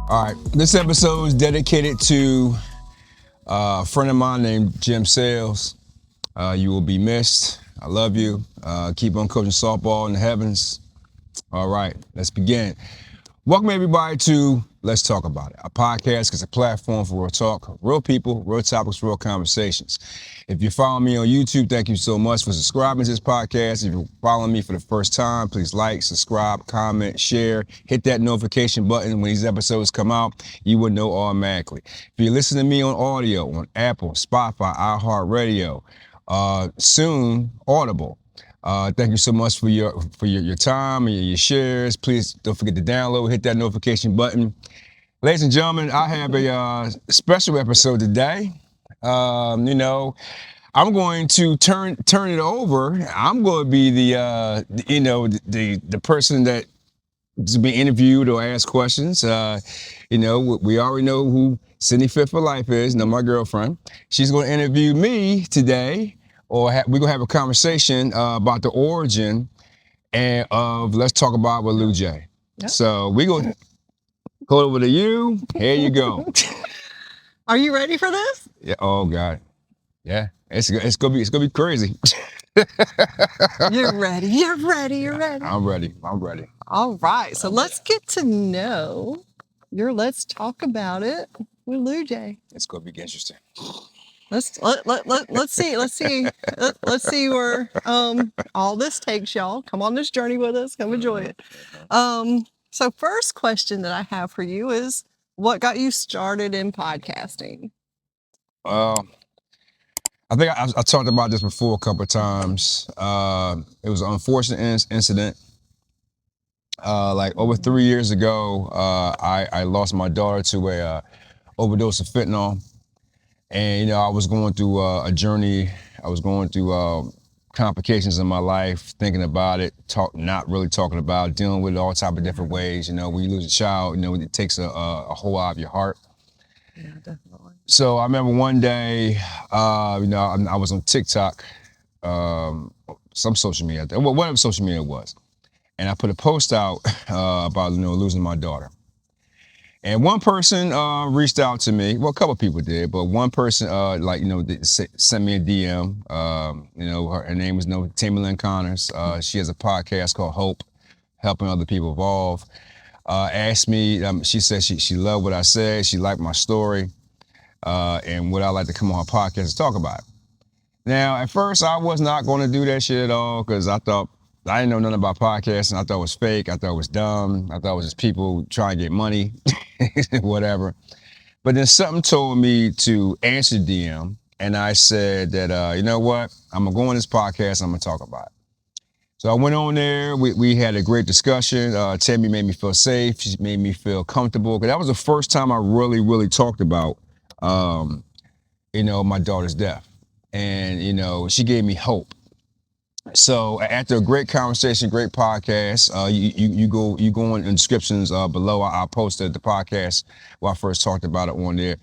All right, this episode is dedicated to a friend of mine named Jim Sales. You will be missed. I love you. Keep on coaching softball in the heavens. All right, let's begin. Welcome everybody to Let's Talk About It. A podcast is a platform for real talk, real people, real topics, real conversations. If you're following me on YouTube, thank you so much for subscribing to this podcast. If you're following me for the first time, please like, subscribe, comment, share, hit that notification button when these episodes come out. You will know automatically. If you're listening to me on audio, on Apple, Spotify, iHeartRadio, soon Audible. Thank you so much for your time and your shares. Please don't forget to download, hit that notification button. Ladies and gentlemen, I have a special episode today. I'm going to turn it over. I'm going to be the person that to be interviewed or ask questions. We already know who Sydney Fit for Life is. My girlfriend. She's going to interview me today. Or we're going to have a conversation about the origin of Let's Talk About with Lou J. Yep. So we're going to go over to you. Here you go. Are you ready for this? Yeah. Oh, God. Yeah. It's going to be crazy. You're ready. You're ready. I'm ready. All right. So let's get to know Let's Talk About It with Lou J. It's going to be interesting. Let's see where all this takes y'all. Come on this journey with us. Come enjoy it. So first question that I have for you is, what got you started in podcasting? I think I talked about this before a couple of times. It was an unfortunate incident. Like over 3 years ago, I lost my daughter to a overdose of fentanyl. And, I was going through a journey. I was going through complications in my life, thinking about it, not really talking about it, dealing with it all type of different ways. When you lose a child, it takes a hole out of your heart. Yeah, definitely. So I remember one day, I was on TikTok, some social media, whatever social media it was. And I put a post out about, losing my daughter. And one person reached out to me. Well, a couple people did, but one person, sent me a DM. Her name was Tammy Enquirers. She has a podcast called H.O.P.E, helping other people evolve. Asked me. She said she loved what I said. She liked my story, and would I like to come on her podcast and talk about it. Now, at first, I was not going to do that shit at all because I didn't know nothing about podcasting. I thought it was fake. I thought it was dumb. I thought it was just people trying to get money, whatever. But then something told me to answer DM, and I said that, you know what? I'm going to go on this podcast. I'm going to talk about it. So I went on there. We had a great discussion. Tammy made me feel safe. She made me feel comfortable. Because that was the first time I really, really talked about, my daughter's death. And, she gave me hope. So after a great conversation, great podcast, you go in the descriptions below. I posted the podcast where I first talked about it on there,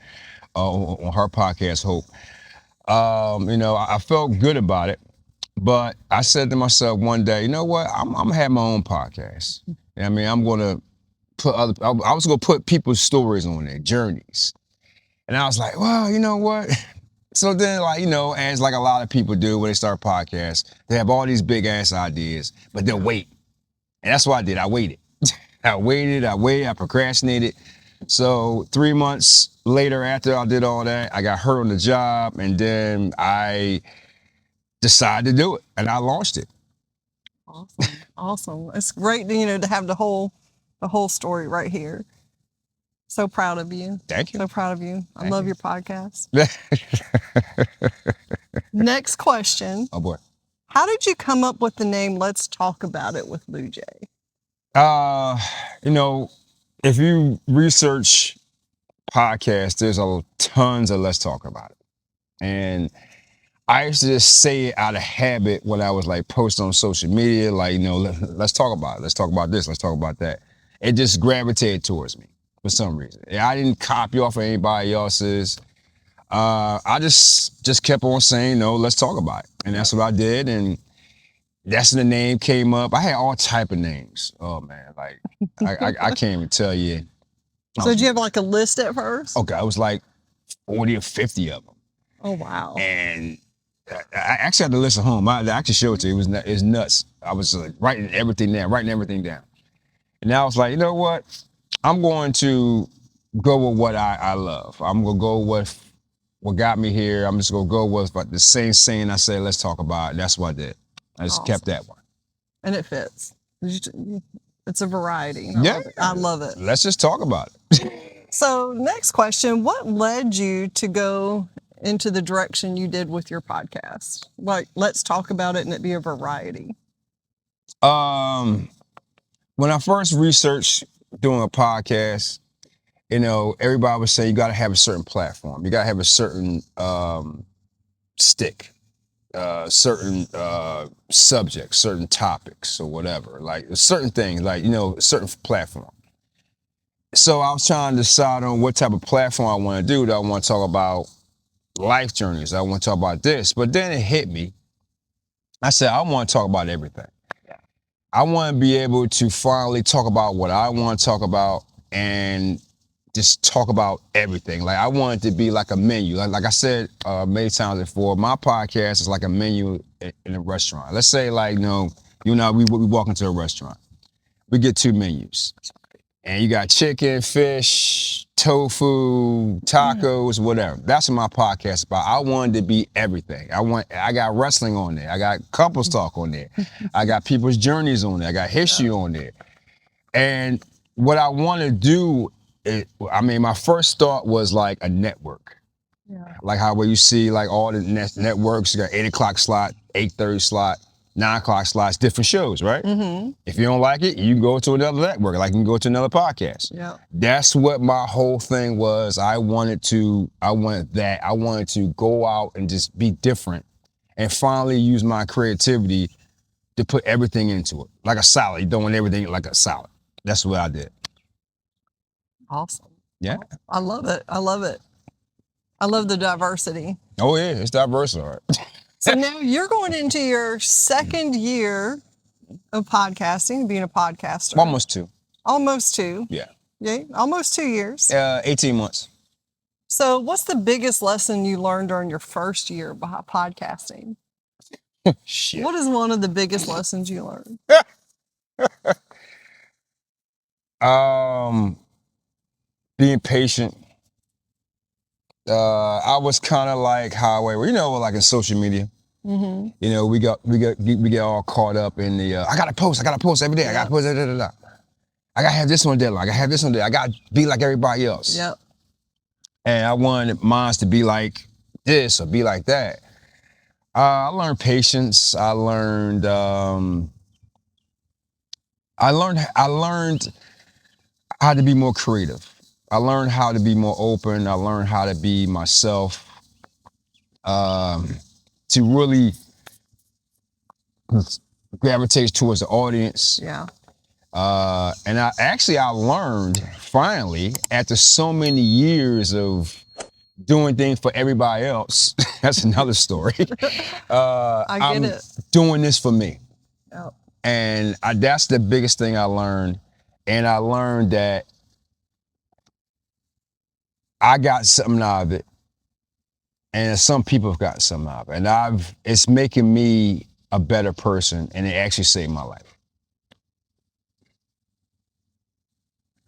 on her podcast, H.O.P.E. I felt good about it, but I said to myself one day, you know what? I'm gonna have my own podcast. I'm gonna put I was gonna put people's stories on there, journeys, and I was like, well, you know what? So then, as like a lot of people do when they start podcasts, they have all these big ass ideas, but they'll wait. And that's what I did. I waited. I procrastinated. So 3 months later, after I did all that, I got hurt on the job, and then I decided to do it, and I launched it. Awesome. It's great, to have the whole story right here. So proud of you. Thank you. So proud of you. I love your podcast. Next question. Oh, boy. How did you come up with the name Let's Talk About It with Lou J? If you research podcasts, there's tons of Let's Talk About It. And I used to just say it out of habit when I was posting on social media, let's talk about it. Let's talk about this. Let's talk about that. It just gravitated towards me. For some reason. I didn't copy off of anybody else's. I just kept on saying, no, let's talk about it. And that's what I did. And that's when the name came up. I had all type of names. Oh, man. I can't even tell you. So did you have like a list at first? Okay, I was like 40 or 50 of them. Oh, wow. And I actually had the list at home. I actually showed it to you. It's nuts. I was writing everything down. And now I was like, you know what? I'm going to go with what I love. I'm going to go with what got me here. I'm just going to go with the same saying I said, let's talk about it. That's what I did. I just kept that one. And it fits. It's a variety. I love it. Let's just talk about it. So next question, what led you to go into the direction you did with your podcast? Like, let's talk about it and it be a variety. When I first researched doing a podcast, everybody was saying you got to have a certain platform. You got to have a certain stick, certain subjects, certain topics or whatever, like certain things, like, a certain platform. So I was trying to decide on what type of platform I want to do. Do I want to talk about life journeys? I want to talk about this. But then it hit me. I said, I want to talk about everything. I want to be able to finally talk about what I want to talk about and just talk about everything. Like, I want it to be like a menu. Like I said many times before, my podcast is like a menu in a restaurant. Let's say, like, you and I, we walk into a restaurant. We get 2 menus. And you got chicken, fish, tofu, tacos, whatever. That's what my podcast is about. I wanted to be everything. I got wrestling on there. I got couples talk on there. I got people's journeys on there. I got history on there. And what I want to do, my first thought was like a network. Yeah. Like how where you see like all the networks, you got 8 o'clock slot, 8:30 slot, 9 o'clock slots, different shows, right? Mm-hmm. If you don't like it, you can go to another network, like you can go to another podcast. Yeah. That's what my whole thing was. I wanted that. I wanted to go out and just be different and finally use my creativity to put everything into it. Like a salad, you're doing everything like a salad. That's what I did. Awesome. Yeah. I love it. I love the diversity. Oh yeah, it's diverse, all right. So now you're going into your 2nd year of podcasting, being a podcaster. Almost 2. Almost 2. Yeah. Yeah, almost 2 years. 18 months. So what's the biggest lesson you learned during your first year of podcasting? Shit. What is one of the biggest lessons you learned? Being patient. I was kind of like highway, like in social media. Mm-hmm. We get all caught up in the I gotta post every day. Yep. I gotta post I gotta have this one deadline. I gotta be like everybody else. Yep. And I wanted mine to be like this or be like that. I learned patience. I learned how to be more creative. I learned how to be more open. I learned how to be myself, to really gravitate towards the audience. Yeah. And I learned finally, after so many years of doing things for everybody else, that's another story. I'm doing this for me. Yep. And that's the biggest thing I learned. And I learned that I got something out of it, and some people have gotten something out of it, and it's making me a better person, and it actually saved my life.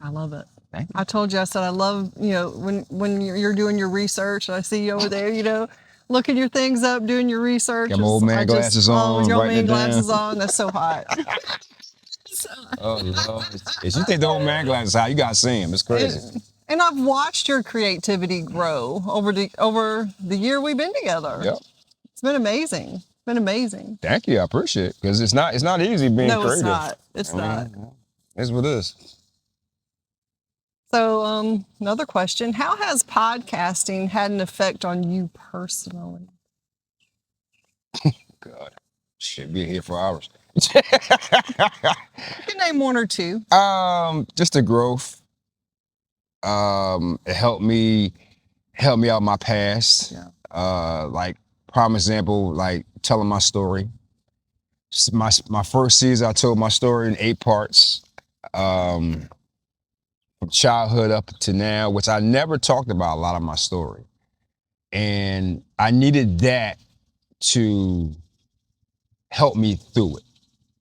I love it. Thank you. I told you, I said I love, when you're doing your research, and I see you over there, looking your things up, doing your research. Got my old man glasses on. Your old man glasses on. That's so hot. Oh, Lord. If you take the old man glasses out, you got to see him. It's crazy. And I've watched your creativity grow over the year we've been together. Yep. It's been amazing. Thank you. I appreciate it, because it's not easy being creative. No, it's not. It's not. It's what it is. So, another question. How has podcasting had an effect on you personally? God, shit, be here for hours. You can name 1 or 2. Just the growth. It helped me out my past. Yeah. Like, prime example, like telling my story. My first season, I told my story in 8 parts. from childhood up to now, which I never talked about a lot of my story. And I needed that to help me through it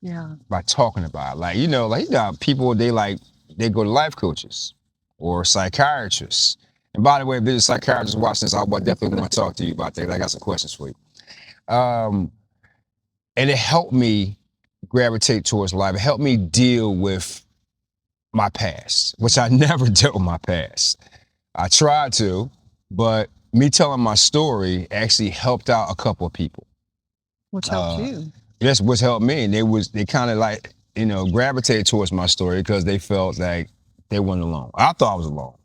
Yeah. by talking about it. Like, like you got people, they go to life coaches or psychiatrists. And by the way, if there's a psychiatrist watching this, I would definitely want to talk to you about that. I got some questions for you. And it helped me gravitate towards life. It helped me deal with my past, which I never dealt with my past. I tried to, but me telling my story actually helped out a couple of people. Which helped you. That's what's helped me. And they kind of like, gravitated towards my story because they felt like they weren't alone. I thought I was alone.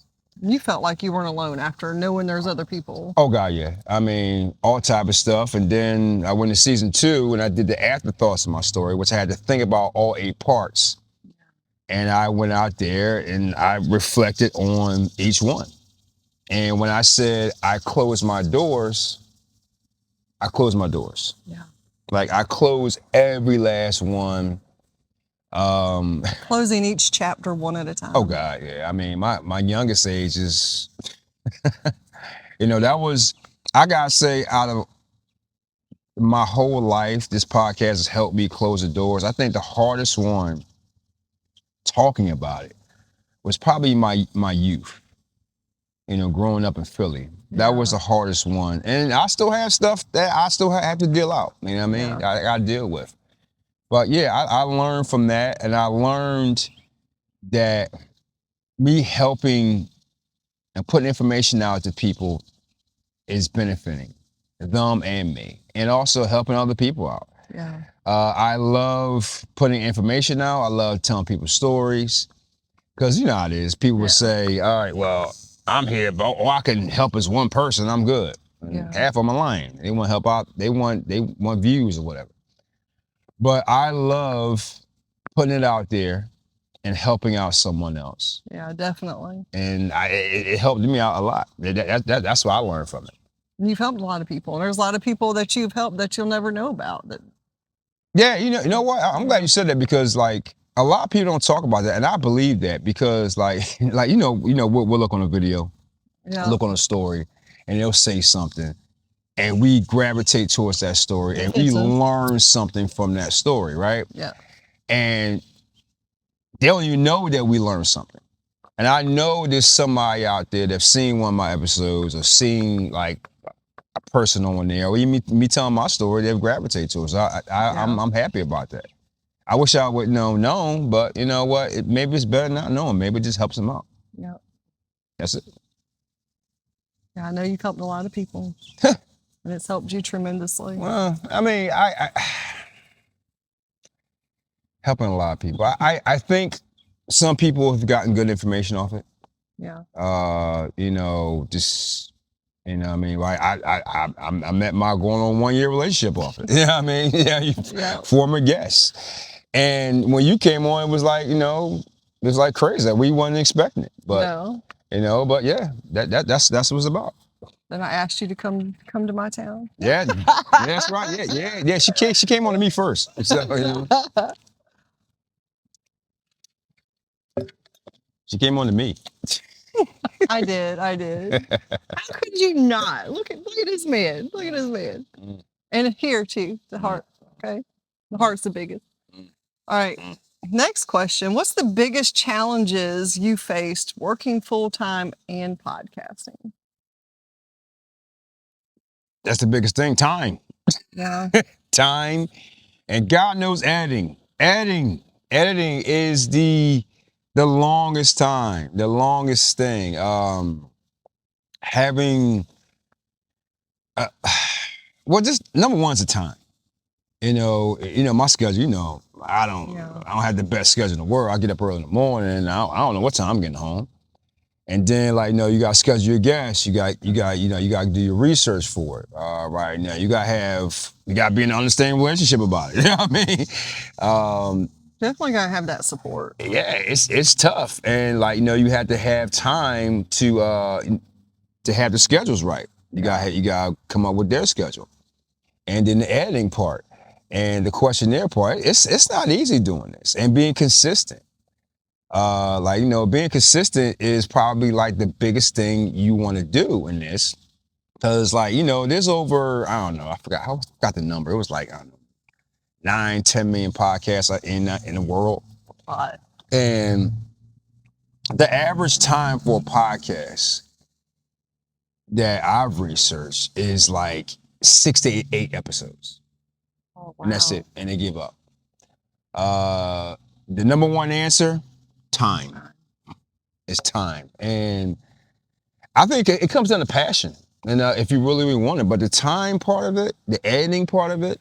You felt like you weren't alone after knowing there's other people. Oh God, yeah. I mean, all type of stuff. And then I went to season 2 and I did the afterthoughts of my story, which I had to think about all 8 parts. And I went out there and I reflected on each one. And when I said I closed my doors, I closed my doors. Yeah. Like I closed every last one. Closing each chapter one at a time. Oh God, yeah. I mean, my youngest age is, that was, I gotta say, out of my whole life, this podcast has helped me close the doors. I think the hardest one, talking about it, was probably my youth. Growing up in Philly, that was the hardest one, and I still have stuff that I still have to deal out. You know what I mean? Yeah. I got to deal with. But yeah, I learned from that, and I learned that me helping and putting information out to people is benefiting them and me, and also helping other people out. Yeah. I love putting information out. I love telling people stories, because you know how it is. People will say, "All right, well, I'm here, but I can help as one person. I'm good." Yeah. Half of them are lying. They want to help out. They want views or whatever. But I love putting it out there and helping out someone else. Yeah, definitely. And it helped me out a lot. That's what I learned from it. And you've helped a lot of people. And there's a lot of people that you've helped that you'll never know about. Yeah, you know what? I'm glad you said that, because like a lot of people don't talk about that, and I believe that, because we'll look on a video, look on a story, and they'll say something, and we gravitate towards that story, and we learn something from that story, right? Yeah. And they don't even know that we learned something. And I know there's somebody out there that's seen one of my episodes or seen like a person on there, or even me telling my story, they've gravitated to it. So I'm happy about that. I wish I would known, but you know what? Maybe it's better not knowing. Maybe it just helps them out. Yeah. That's it. Yeah, I know you've helped a lot of people. And it's helped you tremendously. Well, I mean, I helping a lot of people. I think some people have gotten good information off it. Yeah. Just I mean, like I met my going on 1 year relationship off it. You know what I mean? Yeah, former guest. And when you came on, it was like, it was like crazy. We wasn't expecting it. But but yeah, that's what it was about. Then I asked you to come to my town. Yeah, that's right. Yeah. She came on to me first. So, she came on to me. I did. How could you not? Look at this man. Look at this man. And here too, the heart. Okay, the heart's the biggest. All right. Next question: what's the biggest challenges you faced working full time and podcasting? That's the biggest thing. Time. Yeah. Time, and God knows editing. Editing is the longest time, the longest thing. Having, just number one is the time. My schedule. I don't have the best schedule in the world. I get up early in the morning, and I don't know what time I'm getting home. And then, you got to schedule your guests. You got to do your research for it. Right now, you got to be in an understanding relationship about it. You know what I mean? Definitely gotta have that support. Yeah, it's tough, and you have to have time to have the schedules right. You got come up with their schedule, and then the editing part, and the questionnaire part. It's not easy doing this and being consistent. Like, being consistent is probably like the biggest thing you want to do in this. Cause like, there's over, I don't know, I forgot the number. It was like, I don't know, 9, 10 million podcasts in the world. But And the average time for a podcast that I've researched is like 6 to 8 episodes. oh, wow. And that's it. And they give up. The number one answer, time. It's time. And I think it comes down to passion. And if you really want it, but the time part of it, the editing part of it,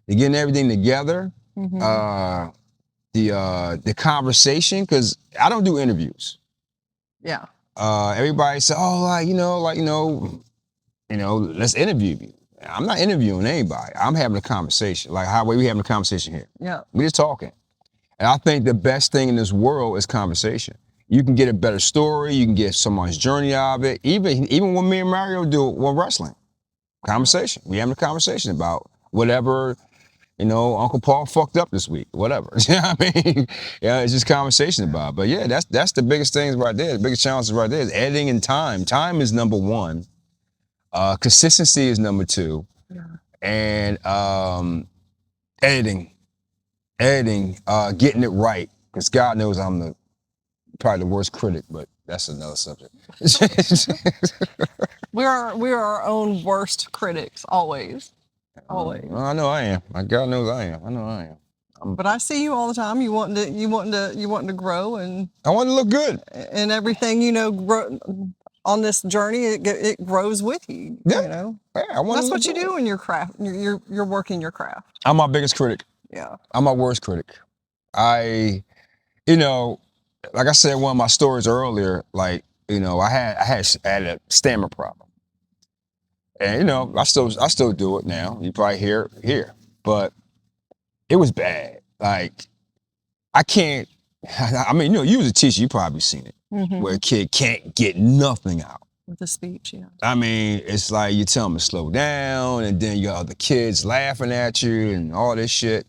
the getting everything together, Mhm. The conversation, because I don't do interviews. Yeah. Everybody say, oh, let's interview you. I'm not interviewing anybody. I'm having a conversation. Like how we having a conversation here. Yeah. We're just talking. And I think the best thing in this world is conversation. You can get a better story. You can get someone's journey out of it. Even when me and Mario do when wrestling, conversation. We having a conversation about whatever, Uncle Paul fucked up this week, whatever. You know what I mean? Yeah, it's just conversation about it. But yeah, that's the biggest things right there. The biggest challenges right there is editing and time. Time is number one. Consistency is number two. Yeah. And editing, getting it right. Because God knows I'm probably the worst critic, but that's another subject. We are our own worst critics, always. Always. Well, I know I am. God knows I am. I know I am. But I see you all the time. You wanting to grow, and I want to look good. And everything, grow on this journey. It grows with you. Yeah. Yeah, I want. That's what you do in your craft. You're working your craft. I'm my biggest critic. Yeah. I'm my worst critic. Like I said in one of my stories earlier, like, I had a stammer problem. And I still do it now. You probably hear it here. But it was bad. Like, I can't, I mean, you as a teacher, you probably seen it. Mm-hmm. Where a kid can't get nothing out. With the speech, yeah. I mean, it's like you tell them to slow down, and then you got other kids laughing at you and all this shit.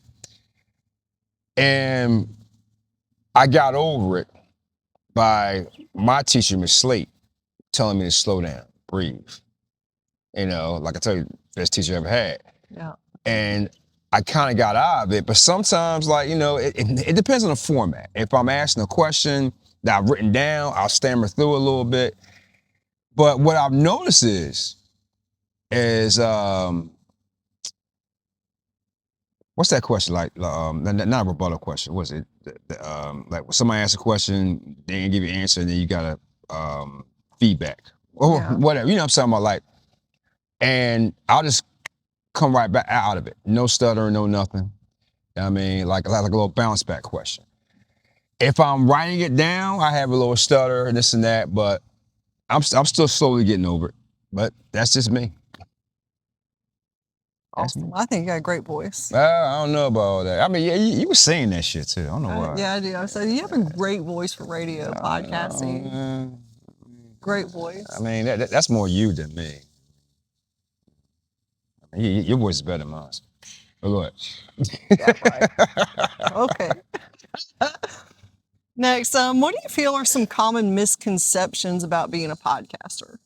And I got over it by my teacher, Miss Slate, telling me to slow down, breathe. Like I tell you, best teacher I ever had. Yeah. And I kind of got out of it, but sometimes, like, it depends on the format. If I'm asking a question that I've written down, I'll stammer through a little bit. But what I've noticed is what's that question like? Not a rebuttal question. What's it? Like when somebody asks a question, they didn't give you an answer, and then you got a feedback or whatever. You know what I'm talking about? Like, and I'll just come right back out of it. No stuttering, no nothing. I mean, like a little bounce back question. If I'm writing it down, I have a little stutter and this and that, but I'm still slowly getting over it. But that's just me. Awesome. I think you got a great voice. I don't know about all that. I mean, yeah, you were saying that shit too. I don't know why. Yeah, I do. I said you have a great voice for radio, podcasting. Great voice. I mean, that's more you than me. I mean, your voice is better than mine. But go ahead. Yeah, right. Okay. Next, what do you feel are some common misconceptions about being a podcaster?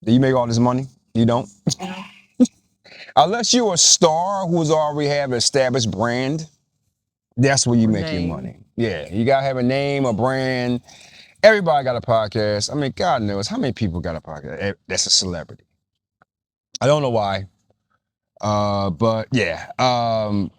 Do you make all this money? You don't? Yeah. Unless you're a star who's already have an established brand, that's where you make your money. Yeah, you gotta have a name, a brand. Everybody got a podcast. I mean, God knows how many people got a podcast. That's a celebrity. I don't know why, but yeah.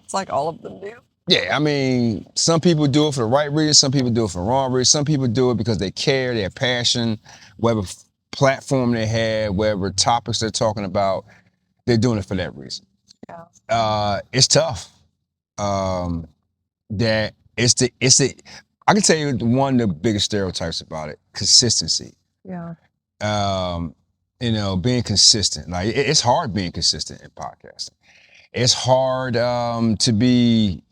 It's like all of them do. Yeah, I mean, some people do it for the right reason. Some people do it for the wrong reason. Some people do it because they care, they have passion, whatever platform they have, whatever topics they're talking about. They're doing it for that reason. Yeah. It's tough. That I can tell you one of the biggest stereotypes about it: consistency. Yeah. Being consistent. Like it's hard being consistent in podcasting. It's hard to be.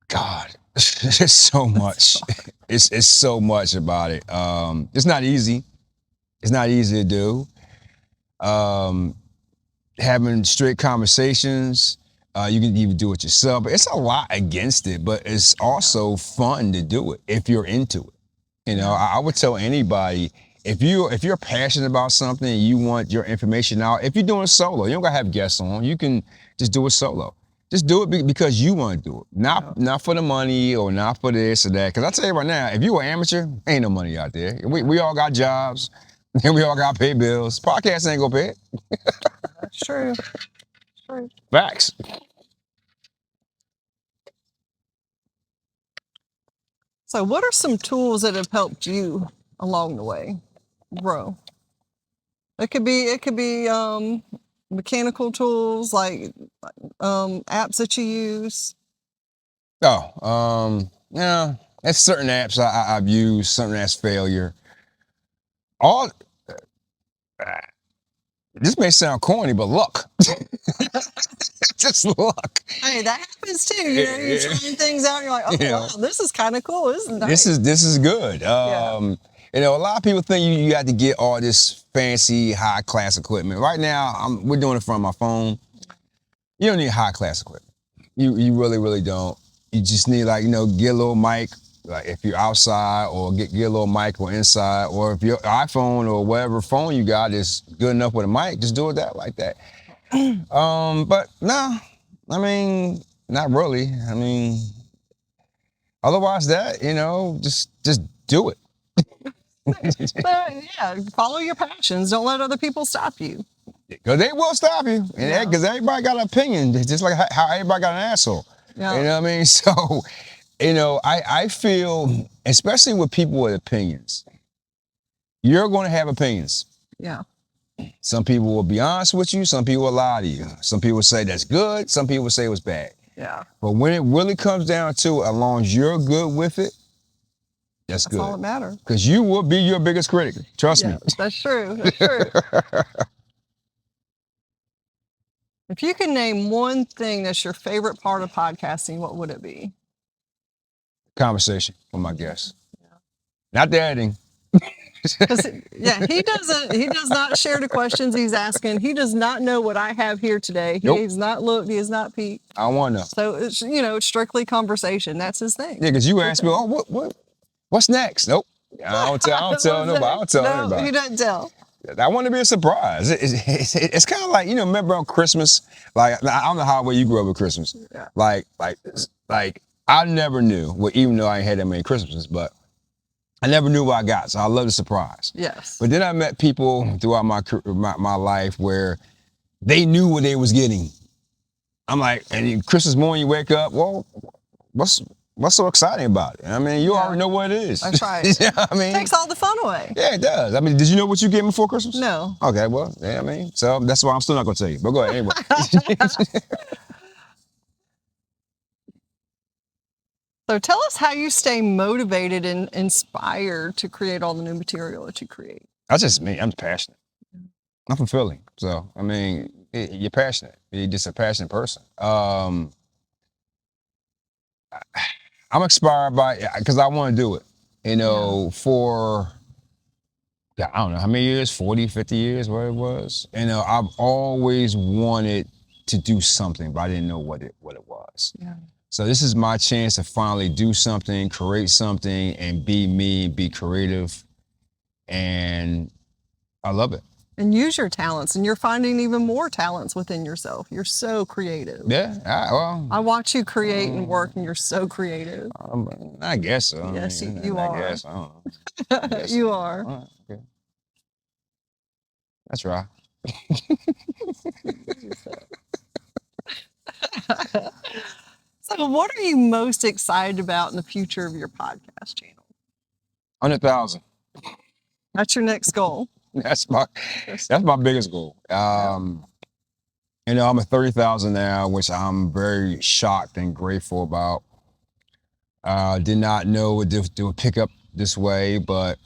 God, there's so much. It's so much about it. It's not easy. It's not easy to do. Having straight conversations, You can even do it yourself. But it's a lot against it, but it's also fun to do it if you're into it. You know, I would tell anybody if you're passionate about something and you want your information out, if you're doing it solo, you don't gotta have guests on. You can just do it solo. Just do it because you want to do it, not for the money or not for this or that. Because I tell you right now, if you an amateur, ain't no money out there. We all got jobs and we all got to pay bills. Podcast ain't gonna pay it. That's true. True. Facts. So, what are some tools that have helped you along the way grow? It could be mechanical tools like apps that you use. Yeah, there's certain apps I've used, something that's failure. All this may sound corny, but luck. Just luck. Hey, that happens too. You know, you're trying things out, and you're like, oh wow, this is kind of cool. This is nice. This is good. You know, a lot of people think you got to get all this fancy high class equipment. Right now, we're doing it from my phone. You don't need high class equipment. You really don't. You just need get a little mic. Like if you're outside, or get a little mic or inside, or if your iPhone or whatever phone you got is good enough with a mic, just do it like that. But no, I mean, not really. I mean, otherwise that, just do it. Yeah, follow your passions. Don't let other people stop you. Because they will stop you. And because everybody got an opinion, just like how everybody got an asshole. Yeah. You know what I mean? So, I feel, especially with people with opinions, you're going to have opinions. Yeah. Some people will be honest with you. Some people will lie to you. Some people will say that's good. Some people will say it was bad. Yeah. But when it really comes down to it, as long as you're good with it, that's good. That's all that matters. Because you will be your biggest critic. Trust me. That's true. That's true. If you could name one thing that's your favorite part of podcasting, what would it be? Conversation with my guests. Yeah. Not the editing. He does not share the questions he's asking. He does not know what I have here today. He has not looked, he has not peeked. I don't want to know. So it's, it's strictly conversation. That's his thing. Yeah, because you asked me, what's next? Nope. I don't tell nobody. I don't tell anybody. He doesn't tell. I want to be a surprise. It's kind of like, remember on Christmas? Like, I don't know how well you grew up with Christmas. Yeah. Like I never knew, well, even though I ain't had that many Christmases, but I never knew what I got. So I love the surprise. Yes. But then I met people throughout my life where they knew what they was getting. I'm like, and Christmas morning you wake up, well, what's so exciting about it? I mean, you already know what it is. That's right. You know what I mean? It takes all the fun away. Yeah, it does. I mean, did you know what you gave me for Christmas? No. Okay, well, yeah, I mean, so that's why I'm still not going to tell you. But go ahead, anyway. So tell us how you stay motivated and inspired to create all the new material that you create. That's just me. I'm passionate. I'm from Philly. So, I mean, you're passionate. You're just a passionate person. I'm inspired by it because I want to do it, for, I don't know how many years, 40, 50 years, what it was. I've always wanted to do something, but I didn't know what it was. Yeah. So this is my chance to finally do something, create something, and be me, be creative. And I love it. And use your talents. And you're finding even more talents within yourself. You're so creative. Yeah. I watch you create and work, and you're so creative. I guess so. Yes, you are. I guess. I don't know. You are. Right, okay. That's right. So what are you most excited about in the future of your podcast channel? 100,000. That's your next goal. That's my biggest goal. I'm at 30,000 now, which I'm very shocked and grateful about. Did not know it would pick up this way, but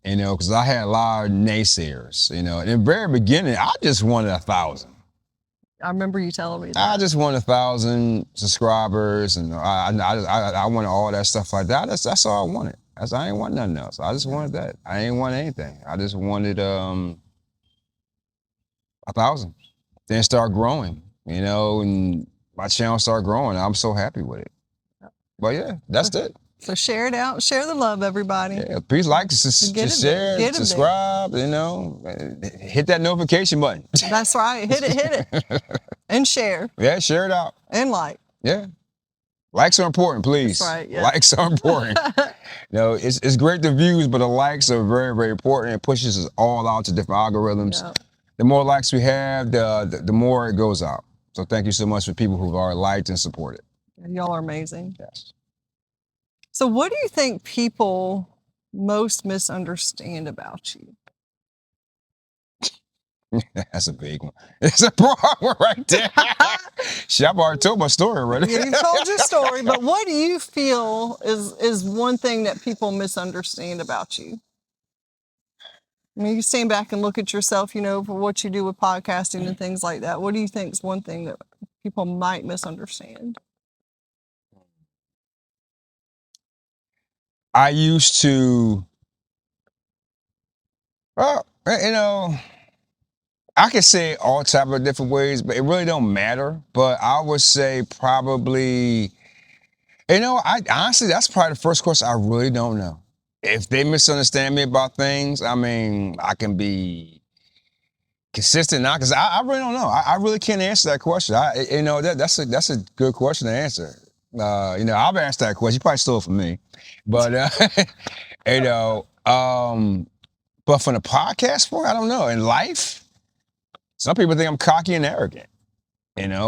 because I had a lot of naysayers. In the very beginning, I just wanted 1,000. I remember you telling me that. I just wanted 1,000 subscribers, and I wanted all that stuff like that. That's all I wanted. I ain't want nothing else. I just wanted that. I ain't want anything. I just wanted 1,000. Then start growing, and my channel started growing. I'm so happy with it. But yeah, that's it. So share it out. Share the love, everybody. Yeah, please like, just share, subscribe, hit that notification button. That's right. Hit it. And share. Yeah, share it out. And like. Yeah. Likes are important, please. That's right. Yeah. Likes are important. It's great the views, but the likes are very, very important. It pushes us all out to different algorithms. Yeah. The more likes we have, the more it goes out. So thank you so much for people who've already liked and supported. Y'all are amazing. Yes. So what do you think people most misunderstand about you? That's a big one. It's a broad one right there. I've already told my story already. Yeah, you've told your story, but what do you feel is one thing that people misunderstand about you? I mean, you stand back and look at yourself, for what you do with podcasting and things like that. What do you think is one thing that people might misunderstand? I used to, I can say it all type of different ways, but it really don't matter. But I would say probably, honestly, that's probably the first question I really don't know. If they misunderstand me about things, I mean, I can be consistent now because I really don't know. I really can't answer that question. That's a good question to answer. I've asked that question. You probably stole it from me, but but from the podcast point, I don't know. In life, some people think I'm cocky and arrogant. I'm like,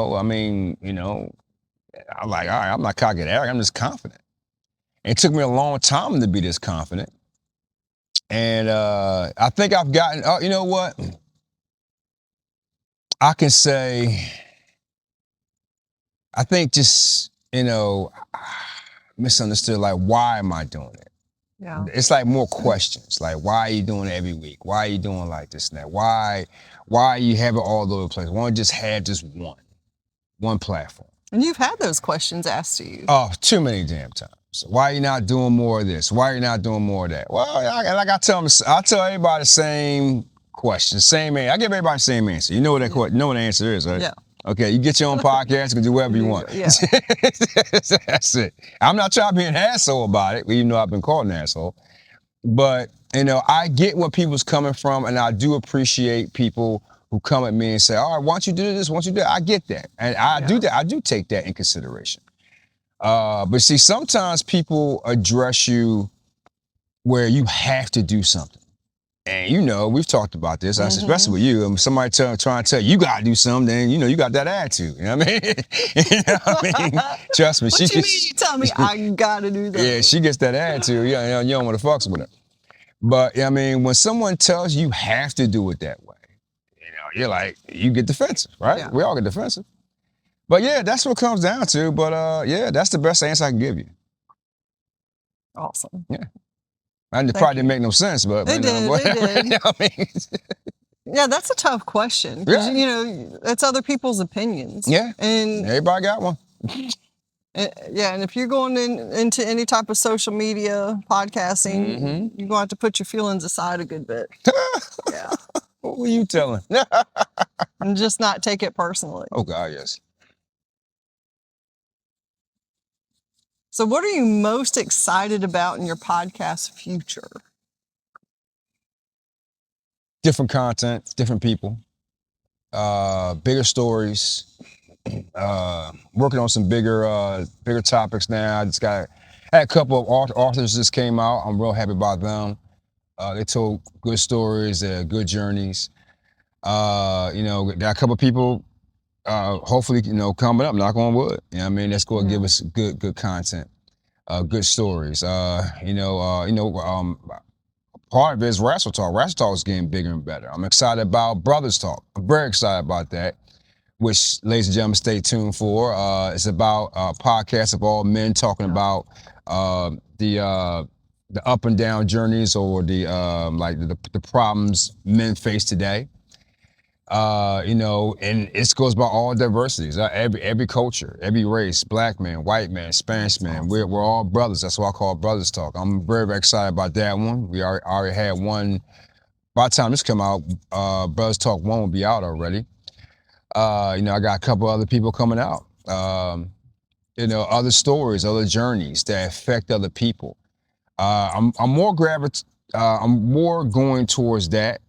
all right, I'm not cocky and arrogant. I'm just confident. It took me a long time to be this confident, and I think I've gotten. Oh, you know what? I can say. I think just misunderstood. Like, why am I doing it? Yeah. It's like more questions. Like, why are you doing it every week? Why are you doing like this and that? Why are you having all over the place? Why don't you just have just one platform? And you've had those questions asked to you. Oh, too many damn times. Why are you not doing more of this? Why are you not doing more of that? Well, I tell everybody the same question, same answer. I give everybody the same answer. You know what the answer is, right? Yeah. Okay, you get your own podcast, you can do whatever you want. Yeah. That's it. I'm not trying to be an asshole about it, even though I've been called an asshole. But, I get where people's coming from, and I do appreciate people who come at me and say, all right, why don't you do this? Why don't you do that? I get that. And I do that. I do take that in consideration. But see, sometimes people address you where you have to do something. And we've talked about this, especially with you. Somebody trying to tell you got to do something, then you got that attitude. You know what I mean? Trust me. What you mean? You tell me I got to do that? Yeah, she gets that attitude. You don't want to fuck with her. But when someone tells you have to do it that way, you're like, you get defensive, right? Yeah. We all get defensive. But yeah, that's what it comes down to. But that's the best answer I can give you. Awesome. Yeah. It probably didn't make no sense, but it did. Yeah, that's a tough question. Yeah. It's other people's opinions. Yeah. And everybody got one. And if you're going into any type of social media podcasting, you're going to have to put your feelings aside a good bit. Yeah. What were you telling? And just not take it personally. Oh, God, yes. So what are you most excited about in your podcast future? Different content, different people, bigger stories, working on some bigger topics now. I had a couple of authors just came out. I'm real happy about them. They told good stories, good journeys. Got a couple of people, hopefully, coming up, knock on wood. That's going to give us good content, good stories. Part of it is Wrestle Talk. Wrestle Talk is getting bigger and better. I'm excited about Brothers Talk. I'm very excited about that, which, ladies and gentlemen, stay tuned for. It's about a podcast of all men talking about the up and down journeys or the problems men face today. And it goes by all diversities, every culture, every race, black man, white man, Spanish man. We're all brothers. That's why I call it Brothers Talk. I'm very, very excited about that one. We already had one. By the time this come out, Brothers Talk 1 will be out already. I got a couple other people coming out. other stories, other journeys that affect other people. I'm more I'm more going towards that.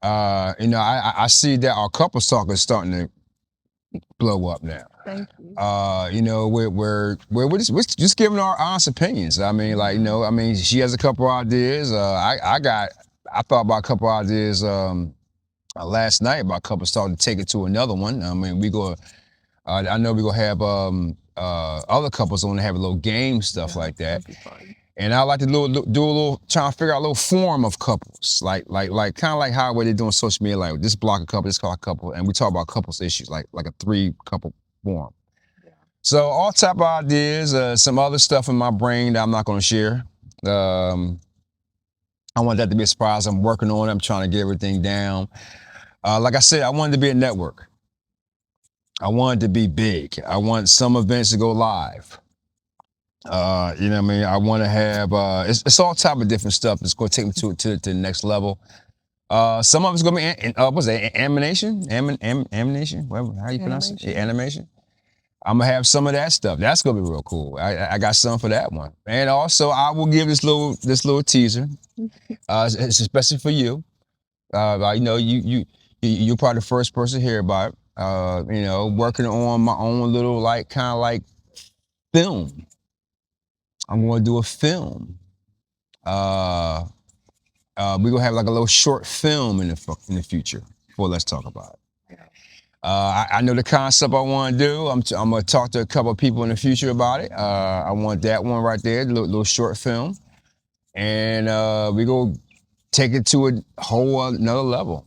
I see that our couples talk is starting to blow up now. Thank you. We're just giving our honest opinions. I mean, she has a couple ideas. I thought about a couple ideas last night about couples starting to take it to another one. I mean, I know we're gonna have other couples want to have a little game stuff like that. That'd be fun. And I like to trying to figure out a little form of couples, like kind of like how they're doing social media, like this block a couple, this call a couple, and we talk about couples issues, like a 3-couple forum. Yeah. So all type of ideas, some other stuff in my brain that I'm not going to share. I want that to be a surprise. I'm working on it. I'm trying to get everything down. Like I said, I wanted to be a network. I wanted to be big. I want some events to go live. I mean? I want to have, it's all type of different stuff that's going to take me to the next level. Some of it's going to be, what's that, animation? Animation? Whatever, how you pronounce it? Animation. I'm going to have some of that stuff. That's going to be real cool. I got some for that one. And also, I will give this little teaser, it's especially for you. You're probably the first person to hear about it. Working on my own little, kind of like film. I'm going to do a film. We're going to have like a little short film in the future. Well, let's talk about it. I know the concept I want to do. I'm going to talk to a couple of people in the future about it. I want that one right there, little short film. And we're going to take it to a whole another level.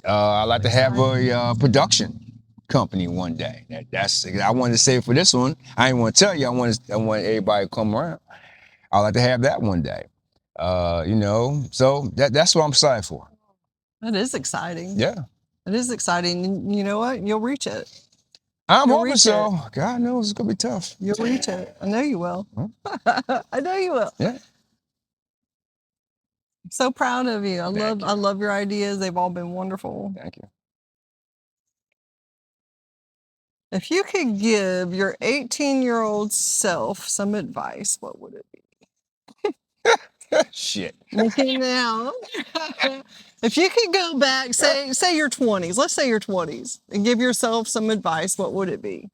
I'd like to have a production company one day. I wanted to say for this one. I didn't want to tell you. I want everybody to come around. I'd like to have that one day. So that's what I'm excited for. That is exciting. Yeah. It is exciting. And you know what? You'll reach it. I'm hoping so. God knows it's gonna be tough. You'll reach it. I know you will. I know you will. Yeah. I'm so proud of you. I love your ideas. They've all been wonderful. Thank you. If you could give your 18-year-old self some advice, what would it be? Shit. Looking now. If you could go back, say your 20s, let's say your 20s, and give yourself some advice, what would it be?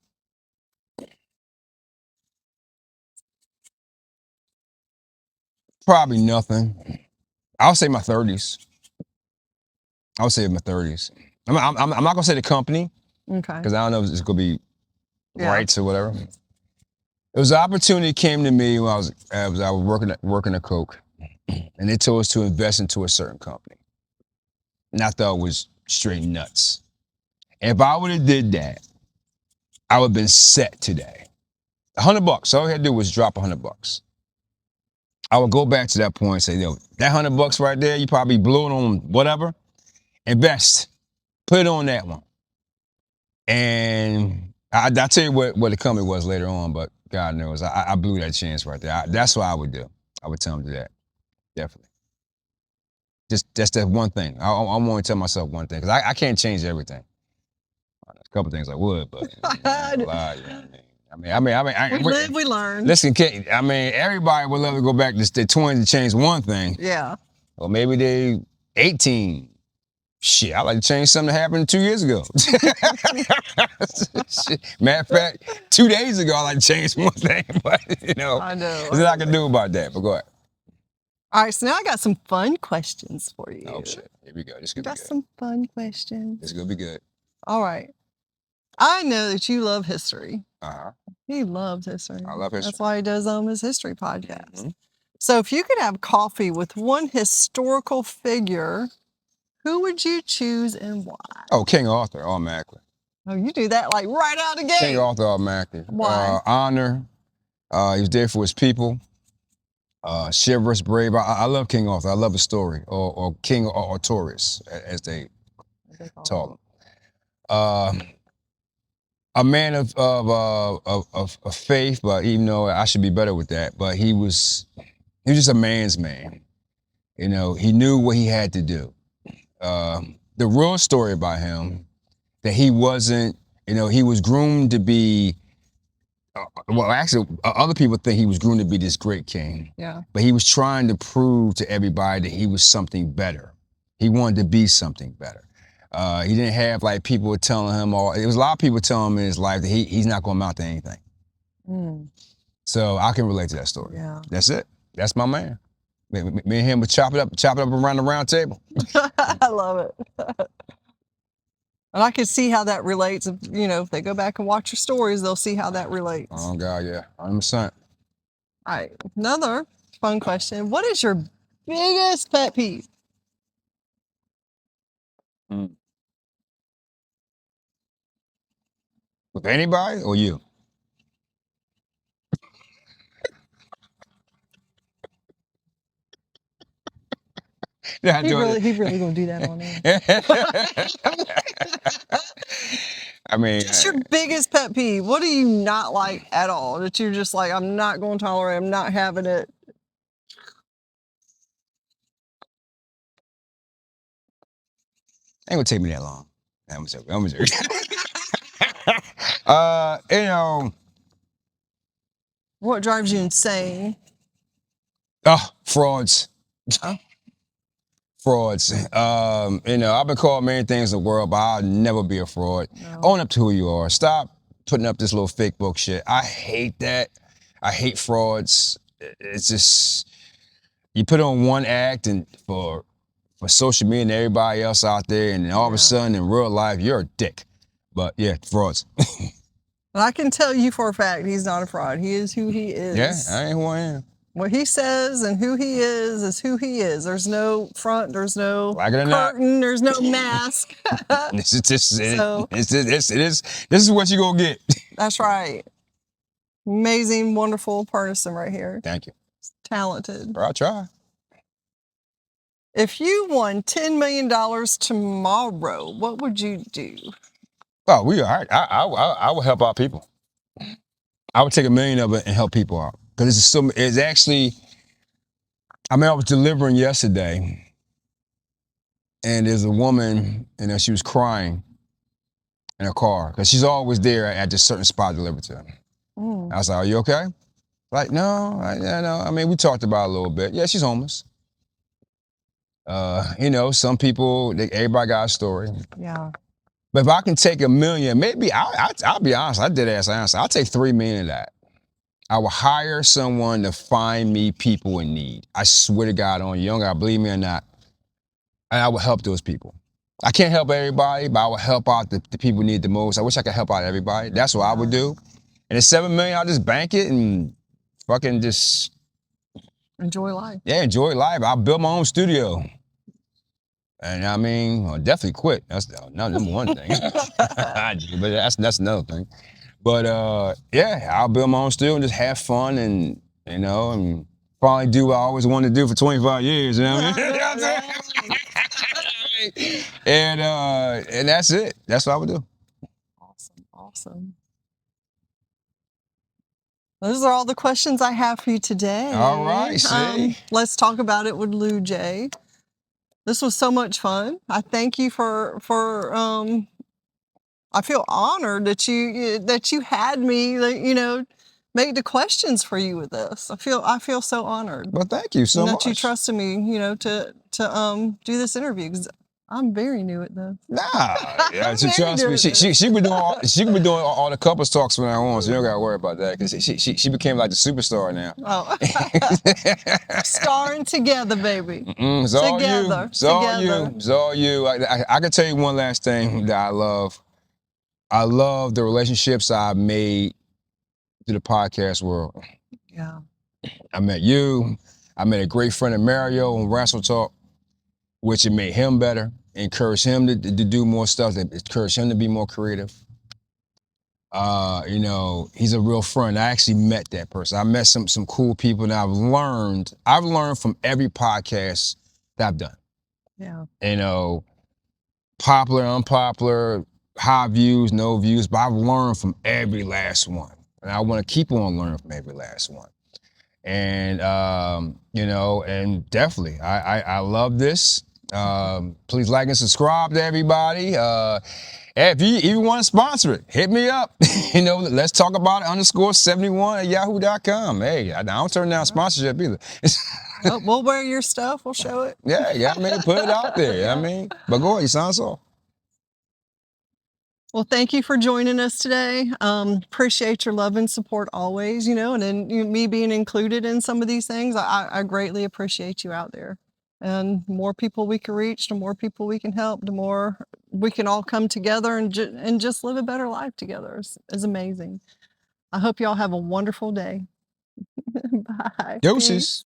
Probably nothing. I'll say my 30s. I would say my 30s. I'm not gonna say the company Okay. because I don't know if it's gonna be rights or whatever. It was an opportunity came to me when I was working at Coke, and they told us to invest into a certain company, and I thought it was straight nuts. If I would have did that, I would have been set today. $100. All I had to do was drop $100. I would go back to that point and say, yo, that $100 right there, you probably blew it on whatever. Invest. Put it on that one. And I'll tell you what the company was later on, but God knows, I blew that chance right there. That's what I would do. I would tell them to do that. Definitely. Just that one thing. I want to tell myself one thing, because I can't change everything. A couple things I would, but a lot, you know what I mean? We live, we learn. Listen, everybody would love to go back to their 20s to change one thing. Yeah. Or maybe they 18. Shit, I like to change something that happened 2 years ago. Matter of fact, 2 days ago, I like to change one thing, but I know. there's nothing I can do about that. But go ahead. All right, so now I got some fun questions for you. Oh shit, here we go. This could be Got good. some fun questions. This is gonna be good. All right. I know that you love history. Uh-huh. He loves history. I love history. That's why he does his history podcast. Mm-hmm. So if you could have coffee with one historical figure, who would you choose and why? Oh, King Arthur, automatically. Oh, you do that like right out of the gate. King Arthur, automatically. Why? Honor. He was there for his people. Chivalrous, brave. I love King Arthur. I love his story. Or King Artorius, as they call him. A man of faith, but even though I should be better with that, but he was just a man's man. You know, he knew what he had to do. The real story about him, that he wasn't, he was groomed to be well, actually, other people think he was groomed to be this great king. Yeah. But he was trying to prove to everybody that he was something better. He wanted to be something better. He didn't have like people telling him, or there was a lot of people telling him in his life that he's not going to amount to anything. Mm. So I can relate to that story. Yeah. That's it. That's my man. Me and him would chop it up around the round table. I love it. And I could see how that relates. If they go back and watch your stories, they'll see how that relates. Oh God, yeah, 100%. All right, another fun question. What is your biggest pet peeve? With anybody or you? Yeah, He really gonna do that on there. I mean, What's your biggest pet peeve? What do you not like at all? That you're just like, I'm not going to tolerate. I'm not having it. ain't gonna take me that long. I'm joking. What drives you insane? Frauds. Oh. Frauds. I've been called many things in the world, but I'll never be a fraud. No. Own up to who you are. Stop putting up this little fake book shit. I hate that. I hate frauds. It's just, you put on one act and for social media and everybody else out there, and then all of a sudden in real life, you're a dick. But yeah, frauds. And I can tell you for a fact he's not a fraud. He is who he is. Yeah, I ain't who I am. What he says and who he is who he is. There's no front, there's no Like it or curtain, not. there's no mask. This is what you gonna get. That's right. Amazing, wonderful person right here. Thank you. Talented. Bro, I'll try. If you won $10 million tomorrow, what would you do? Oh, all right. I would help out people. I would take $1 million of it and help people out. Because it's actually, I was delivering yesterday, and there's a woman, she was crying in her car, because she's always there at this certain spot to deliver to her. I was like, are you okay? Like, no, no. We talked about it a little bit. Yeah, she's homeless. Some people, everybody got a story. Yeah. But if I can take $1 million, maybe I'll be honest, I did ask answer. I'll take $3 million of that. I will hire someone to find me people in need. I swear to God on you, don't gotta believe me or not. And I will help those people. I can't help everybody, but I will help out the people who need the most. I wish I could help out everybody. That's what I would do. And the $7 million, I'll just bank it and fucking just enjoy life. Yeah, enjoy life. I'll build my own studio. And I'll definitely quit. That's number one thing. But that's another thing. But I'll build my own studio and just have fun and and probably do what I always wanted to do for 25 years. You know what I mean? And that's it. That's what I would do. Awesome. Those are all the questions I have for you today. All right, see? Let's talk about it with Lou J. This was so much fun. I thank you for I feel honored that you had me, make the questions for you with this. I feel so honored. Well, thank you so much. That you trusted me, to do this interview, because I'm very new at this. Nah, yeah, she trust me. She been doing all the couples talks from now on, so you don't gotta worry about that, because she became like the superstar now. Oh, starring together, baby. It's all together. You. It's all you. It's all you. I can tell you one last thing that I love. I love the relationships I've made through the podcast world. Yeah. I met you. I met a great friend of Mario on Wrestle Talk, which it made him better, encouraged him to do more stuff, that encouraged him to be more creative. He's a real friend. I actually met that person. I met some cool people, and I've learned from every podcast that I've done. Yeah. Popular, unpopular, high views, no views, but I've learned from every last one. And I want to keep on learning from every last one. And, and definitely, I love this. Please like and subscribe to everybody. Hey, if you even want to sponsor it, hit me up. Let's talk about it _71@yahoo.com. Hey, I don't turn down sponsorship either. Oh, we'll wear your stuff. We'll show it. Yeah, I mean, put it out there. Yeah. I mean, but go ahead, you sound off. Well, thank you for joining us today. Appreciate your love and support always, and then me being included in some of these things. I greatly appreciate you out there. And more people we can reach, the more people we can help, the more we can all come together and just live a better life together is amazing. I hope y'all have a wonderful day. Bye. Deuces.